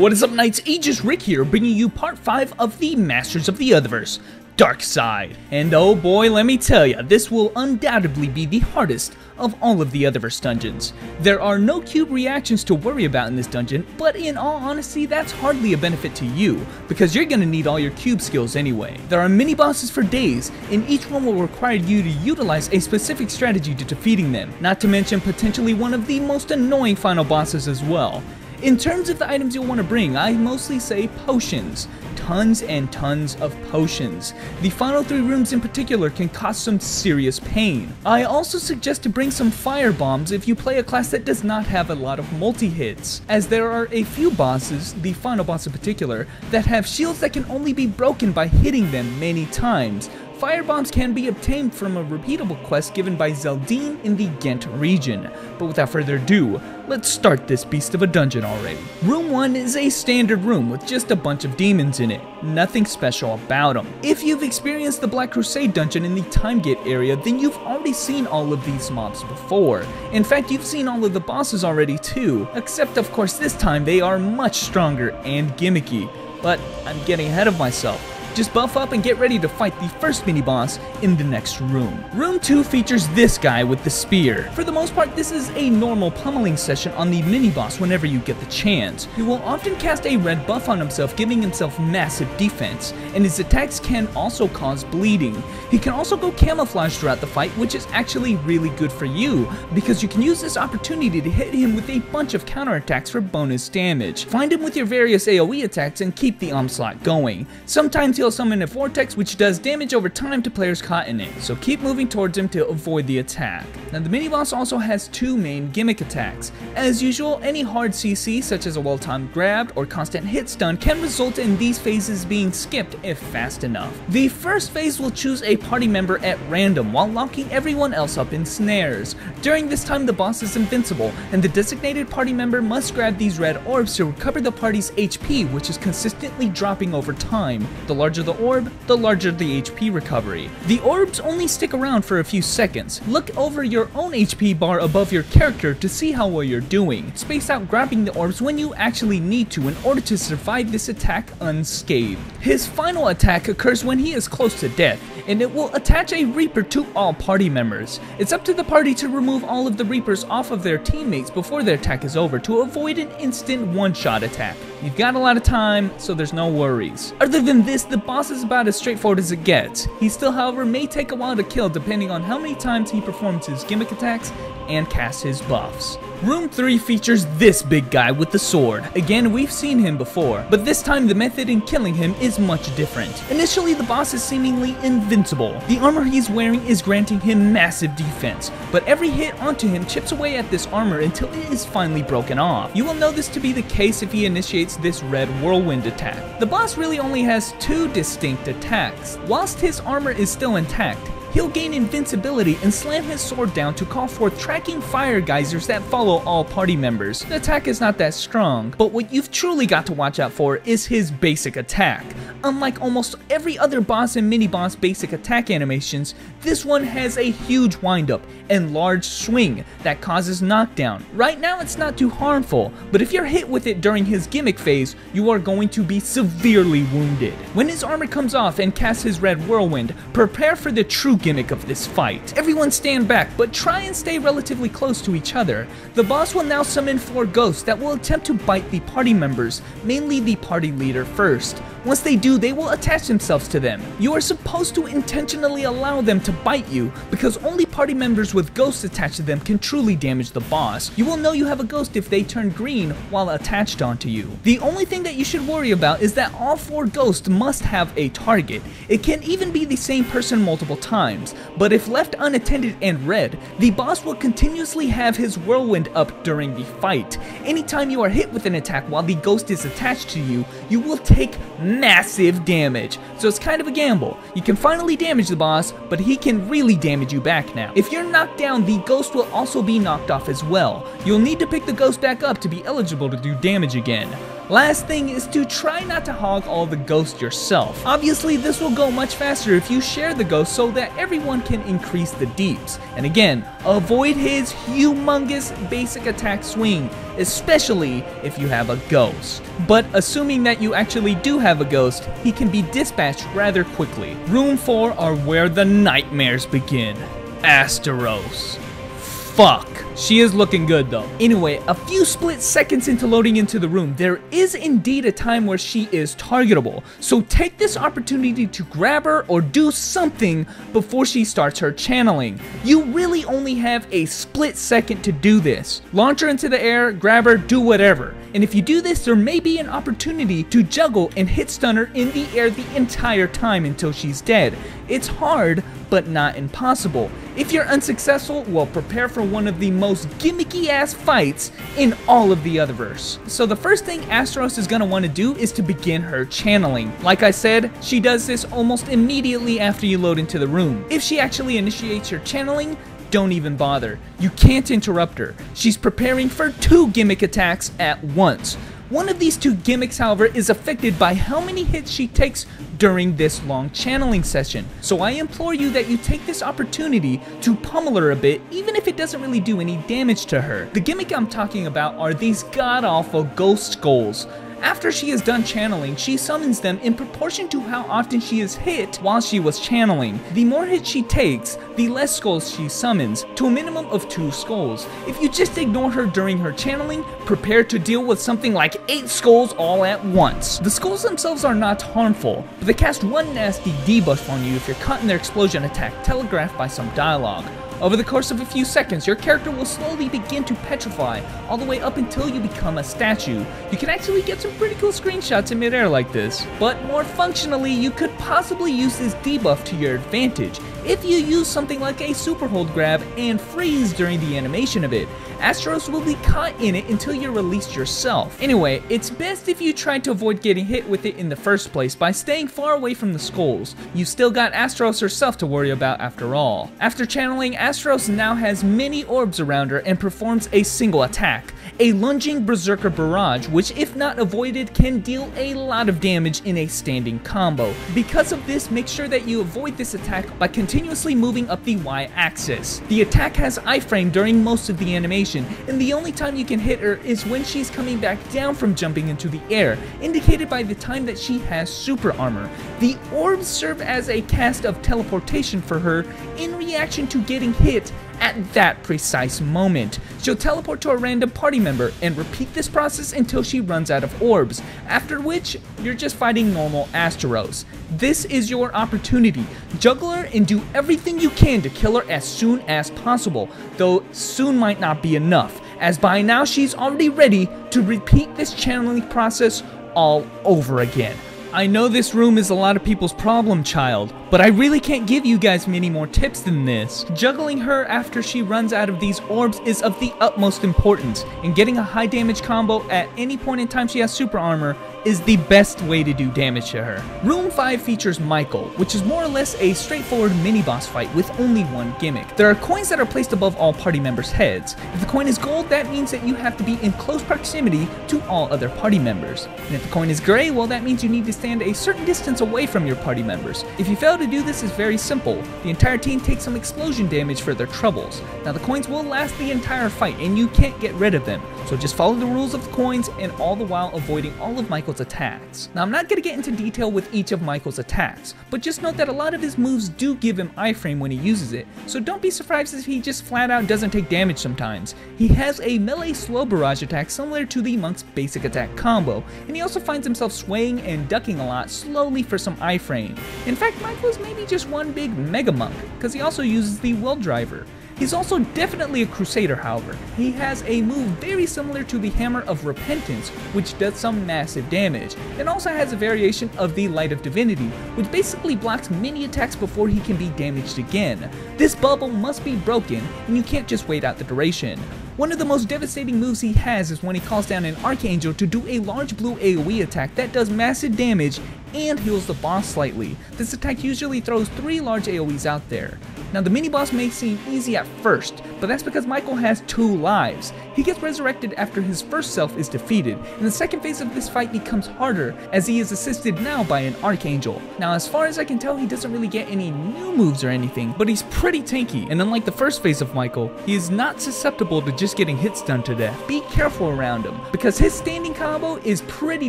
What is up, Knights? Aegis Rick here, bringing you part 5 of the Masters of the Otherverse, Dark Side. And oh boy, let me tell ya, this will undoubtedly be the hardest of all of the Otherverse dungeons. There are no cube reactions to worry about in this dungeon, but in all honesty, that's hardly a benefit to you, because you're gonna need all your cube skills anyway. There are mini bosses for days, and each one will require you to utilize a specific strategy to defeating them, not to mention potentially one of the most annoying final bosses as well. In terms of the items you'll want to bring, I mostly say potions. Tons and tons of potions. The final 3 rooms in particular can cause some serious pain. I also suggest to bring some fire bombs if you play a class that does not have a lot of multi-hits, as there are a few bosses, the final boss in particular, that have shields that can only be broken by hitting them many times. Firebombs can be obtained from a repeatable quest given by Zeldine in the Ghent region. But without further ado, let's start this beast of a dungeon already. Room 1 is a standard room with just a bunch of demons in it. Nothing special about them. If you've experienced the Black Crusade dungeon in the Time Gate area, then you've already seen all of these mobs before. In fact, you've seen all of the bosses already too, except of course this time they are much stronger and gimmicky. But I'm getting ahead of myself. Just buff up and get ready to fight the first mini-boss in the next room. Room 2 features this guy with the spear. For the most part, this is a normal pummeling session on the mini-boss whenever you get the chance. He will often cast a red buff on himself, giving himself massive defense, and his attacks can also cause bleeding. He can also go camouflage throughout the fight, which is actually really good for you, because you can use this opportunity to hit him with a bunch of counterattacks for bonus damage. Find him with your various AoE attacks and keep the onslaught going. Sometimes he'll summon a vortex which does damage over time to players caught in it, so keep moving towards him to avoid the attack. Now the mini-boss also has 2 main gimmick attacks. As usual, any hard CC such as a well-timed grab or constant hit stun can result in these phases being skipped if fast enough. The first phase will choose a party member at random while locking everyone else up in snares. During this time the boss is invincible, and the designated party member must grab these red orbs to recover the party's HP, which is consistently dropping over time. The larger the orb, the larger the HP recovery. The orbs only stick around for a few seconds. Look over your own HP bar above your character to see how well you're doing. Space out grabbing the orbs when you actually need to in order to survive this attack unscathed. His final attack occurs when he is close to death, and it will attach a Reaper to all party members. It's up to the party to remove all of the Reapers off of their teammates before their attack is over to avoid an instant one-shot attack. You've got a lot of time, so there's no worries. Other than this, the boss is about as straightforward as it gets. He still, however, may take a while to kill depending on how many times he performs his gimmick attacks and casts his buffs. Room 3 features this big guy with the sword. Again, we've seen him before, but this time the method in killing him is much different. Initially, the boss is seemingly invincible. The armor he's wearing is granting him massive defense, but every hit onto him chips away at this armor until it is finally broken off. You will know this to be the case if he initiates this red whirlwind attack. The boss really only has 2 distinct attacks. Whilst his armor is still intact, he'll gain invincibility and slam his sword down to call forth tracking fire geysers that follow all party members. The attack is not that strong, but what you've truly got to watch out for is his basic attack. Unlike almost every other boss and mini-boss basic attack animations, this one has a huge windup and large swing that causes knockdown. Right now it's not too harmful, but if you're hit with it during his gimmick phase, you are going to be severely wounded. When his armor comes off and casts his red whirlwind, prepare for the true gimmick of this fight. Everyone stand back, but try and stay relatively close to each other. The boss will now summon 4 ghosts that will attempt to bite the party members, mainly the party leader first. Once they do, they will attach themselves to them. You are supposed to intentionally allow them to bite you, because only party members with ghosts attached to them can truly damage the boss. You will know you have a ghost if they turn green while attached onto you. The only thing that you should worry about is that all 4 ghosts must have a target. It can even be the same person multiple times, but if left unattended and red, the boss will continuously have his whirlwind up during the fight. Anytime you are hit with an attack while the ghost is attached to you, you will take massive damage, so it's kind of a gamble. You can finally damage the boss, but he can really damage you back now. If you're knocked down, the ghost will also be knocked off as well. You'll need to pick the ghost back up to be eligible to do damage again. Last thing is to try not to hog all the ghosts yourself. Obviously this will go much faster if you share the ghost so that everyone can increase the deeps. And again, avoid his humongous basic attack swing, especially if you have a ghost. But assuming that you actually do have a ghost, he can be dispatched rather quickly. Room 4 are where the nightmares begin. Asteros. Fuck. She is looking good though. Anyway, a few split seconds into loading into the room, there is indeed a time where she is targetable. So take this opportunity to grab her or do something before she starts her channeling. You really only have a split second to do this. Launch her into the air, grab her, do whatever. And if you do this, there may be an opportunity to juggle and hit stun her in the air the entire time until she's dead. It's hard, but not impossible. If you're unsuccessful, well, prepare for one of the most gimmicky ass fights in all of the Otherverse. So the first thing Asteros is gonna want to do is to begin her channeling. Like I said, she does this almost immediately after you load into the room. If she actually initiates your channeling, don't even bother. You can't interrupt her. She's preparing for 2 gimmick attacks at once. One of these 2 gimmicks, however, is affected by how many hits she takes during this long channeling session. So I implore you that you take this opportunity to pummel her a bit, even if it doesn't really do any damage to her. The gimmick I'm talking about are these god-awful ghost skulls. After she is done channeling, she summons them in proportion to how often she is hit while she was channeling. The more hits she takes, the less skulls she summons, to a minimum of 2 skulls. If you just ignore her during her channeling, prepare to deal with something like 8 skulls all at once. The skulls themselves are not harmful, but they cast one nasty debuff on you if you're caught in their explosion attack, telegraphed by some dialogue. Over the course of a few seconds, your character will slowly begin to petrify, all the way up until you become a statue. You can actually get some pretty cool screenshots in midair like this. But more functionally, you could possibly use this debuff to your advantage. If you use something like a super hold grab and freeze during the animation of it, Asteros will be caught in it until you're released yourself. Anyway, it's best if you try to avoid getting hit with it in the first place by staying far away from the skulls. You've still got Asteros herself to worry about after all. After channeling, Asteros now has many orbs around her and performs a single attack, a lunging berserker barrage, which if not avoided can deal a lot of damage in a standing combo. Because of this, make sure that you avoid this attack by continuously moving up the Y-axis. The attack has iframe during most of the animation, and the only time you can hit her is when she's coming back down from jumping into the air, indicated by the time that she has super armor. The orbs serve as a cast of teleportation for her in reaction to getting hit at that precise moment. She'll teleport to a random party member and repeat this process until she runs out of orbs, after which you're just fighting normal Asteros. This is your opportunity. Juggle her and do everything you can to kill her as soon as possible, though soon might not be enough, as by now she's already ready to repeat this channeling process all over again. I know this room is a lot of people's problem child, but I really can't give you guys many more tips than this. Juggling her after she runs out of these orbs is of the utmost importance, and getting a high damage combo at any point in time she has super armor is the best way to do damage to her. Room 5 features Michael, which is more or less a straightforward mini-boss fight with only one gimmick. There are coins that are placed above all party members' heads. If the coin is gold, that means that you have to be in close proximity to all other party members. And if the coin is gray, well, that means you need to stand a certain distance away from your party members. If you fail to do this, it's very simple. The entire team takes some explosion damage for their troubles. Now the coins will last the entire fight and you can't get rid of them. So just follow the rules of the coins and all the while avoiding all of Michael's attacks. Now I'm not going to get into detail with each of Michael's attacks, but just note that a lot of his moves do give him iframe when he uses it, so don't be surprised if he just flat out doesn't take damage sometimes. He has a melee slow barrage attack similar to the monk's basic attack combo, and he also finds himself swaying and ducking a lot slowly for some iframe. In fact, Michael is maybe just one big mega monk, because he also uses the well driver. He's also definitely a crusader, however. He has a move very similar to the Hammer of Repentance, which does some massive damage, and also has a variation of the Light of Divinity, which basically blocks many attacks before he can be damaged again. This bubble must be broken, and you can't just wait out the duration. One of the most devastating moves he has is when he calls down an Archangel to do a large blue AoE attack that does massive damage and heals the boss slightly. This attack usually throws 3 large AoEs out there. Now the mini-boss may seem easy at first, but that's because Michael has 2 lives. He gets resurrected after his first self is defeated, and the second phase of this fight becomes harder as he is assisted now by an Archangel. Now as far as I can tell, he doesn't really get any new moves or anything, but he's pretty tanky, and unlike the first phase of Michael, he is not susceptible to just getting hits done to death. Be careful around him, because his standing combo is pretty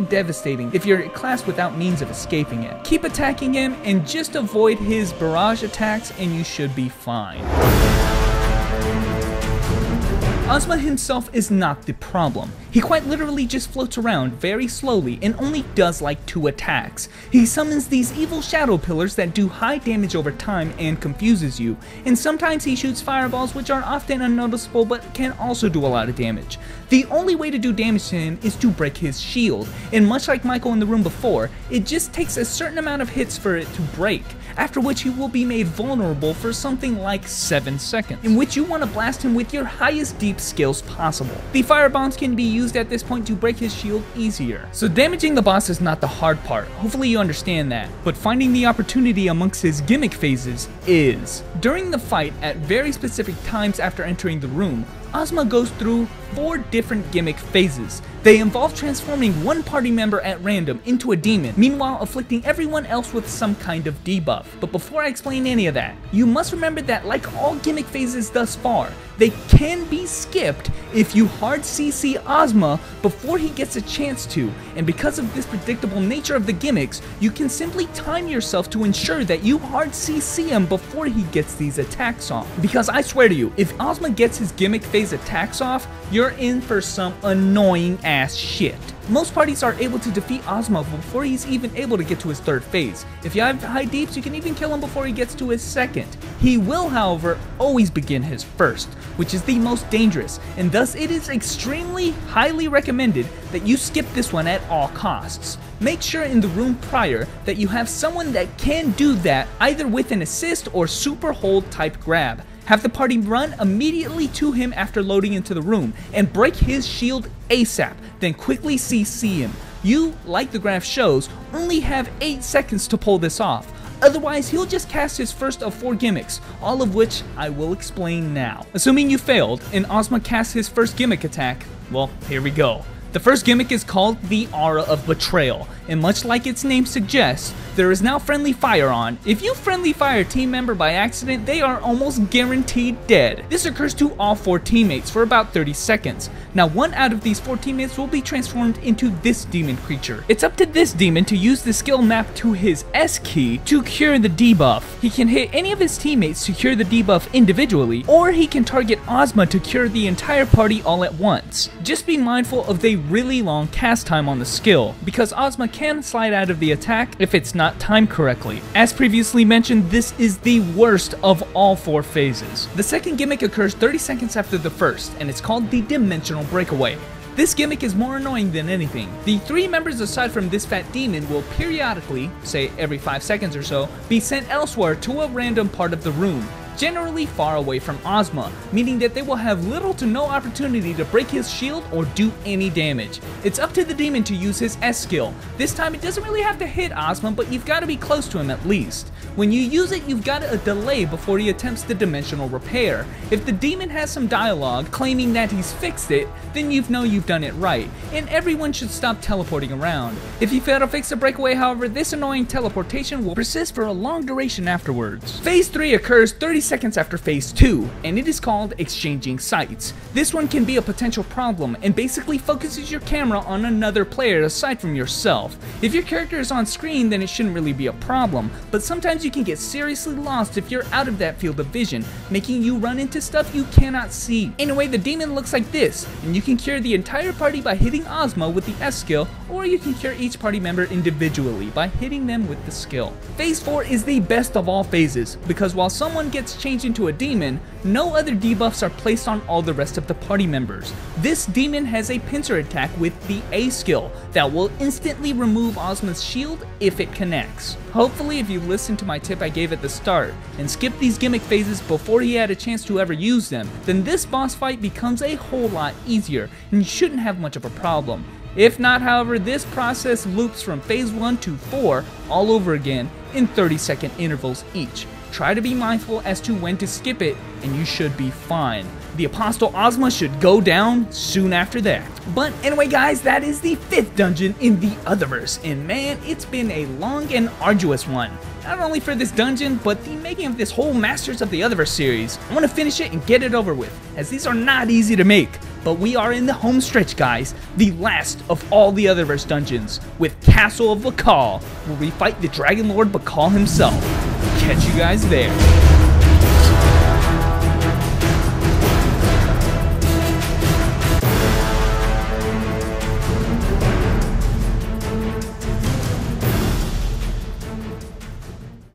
devastating if you're a class without means of escaping it. Keep attacking him and just avoid his barrage attacks and you should be fine. Ozma himself is not the problem. He quite literally just floats around very slowly and only does like 2 attacks. He summons these evil shadow pillars that do high damage over time and confuses you, and sometimes he shoots fireballs which are often unnoticeable but can also do a lot of damage. The only way to do damage to him is to break his shield, and much like Michael in the room before, it just takes a certain amount of hits for it to break, after which he will be made vulnerable for something like 7 seconds, in which you want to blast him with your highest deep skills possible. The firebombs can be used at this point to break his shield easier. So damaging the boss is not the hard part, hopefully you understand that, but finding the opportunity amongst his gimmick phases is. During the fight, at very specific times after entering the room, Ozma goes through 4 different gimmick phases. They involve transforming one party member at random into a demon, meanwhile afflicting everyone else with some kind of debuff. But before I explain any of that, you must remember that like all gimmick phases thus far, they can be skipped if you hard CC Ozma before he gets a chance to, and because of this predictable nature of the gimmicks, you can simply time yourself to ensure that you hard CC him before he gets these attacks off. Because I swear to you, if Ozma gets his gimmick phase attacks off, you're in for some annoying ass shit. Most parties are able to defeat Ozma before he's even able to get to his 3rd phase. If you have high deeps, you can even kill him before he gets to his 2nd. He will, however, always begin his 1st, which is the most dangerous, and thus it is extremely highly recommended that you skip this one at all costs. Make sure in the room prior that you have someone that can do that, either with an assist or super hold type grab. Have the party run immediately to him after loading into the room and break his shield ASAP, then quickly CC him. You, like the graph shows, only have 8 seconds to pull this off. Otherwise, he'll just cast his first of 4 gimmicks, all of which I will explain now. Assuming you failed and Ozma casts his first gimmick attack, well, here we go. The first gimmick is called the Aura of Betrayal, and much like its name suggests, there is now friendly fire on. If you friendly fire a team member by accident, they are almost guaranteed dead. This occurs to all 4 teammates for about 30 seconds. Now 1 out of these 4 teammates will be transformed into this demon creature. It's up to this demon to use the skill map to his S key to cure the debuff. He can hit any of his teammates to cure the debuff individually, or he can target Ozma to cure the entire party all at once. Just be mindful of the really long cast time on the skill, because Ozma can slide out of the attack if it's not timed correctly. As previously mentioned, this is the worst of all 4 phases. The second gimmick occurs 30 seconds after the first, and it's called the Dimensional Breakaway. This gimmick is more annoying than anything. The 3 members aside from this fat demon will periodically, say every 5 seconds or so, be sent elsewhere to a random part of the room, generally far away from Ozma, meaning that they will have little to no opportunity to break his shield or do any damage. It's up to the demon to use his S skill. This time it doesn't really have to hit Ozma, but you've got to be close to him at least. When you use it, you've got a delay before he attempts the dimensional repair. If the demon has some dialogue claiming that he's fixed it, then you know you've done it right, and everyone should stop teleporting around. If you fail to fix the breakaway, however, this annoying teleportation will persist for a long duration afterwards. Phase 3 occurs 30 seconds after Phase 2, and it is called Exchanging Sights. This one can be a potential problem, and basically focuses your camera on another player aside from yourself. If your character is on screen, then it shouldn't really be a problem, but sometimes you can get seriously lost if you're out of that field of vision, making you run into stuff you cannot see. Anyway, the demon looks like this, and you can cure the entire party by hitting Ozma with the S skill, or you can cure each party member individually by hitting them with the skill. Phase 4 is the best of all phases, because while someone gets changed into a demon, no other debuffs are placed on all the rest of the party members. This demon has a pincer attack with the A skill that will instantly remove Ozma's shield if it connects. Hopefully, if you listened to my tip I gave at the start and skipped these gimmick phases before he had a chance to ever use them, then this boss fight becomes a whole lot easier and you shouldn't have much of a problem. If not, however, this process loops from Phase 1 to 4 all over again in 30-second intervals each. Try to be mindful as to when to skip it, and you should be fine. The Apostle Ozma should go down soon after that. But anyway guys, that is the 5th dungeon in the Otherverse, and man, it's been a long and arduous one. Not only for this dungeon, but the making of this whole Masters of the Otherverse series. I want to finish it and get it over with, as these are not easy to make. But we are in the home stretch guys, the last of all the Otherverse dungeons, with Castle of Bakal, where we fight the Dragon Lord Bakal himself. Catch you guys there.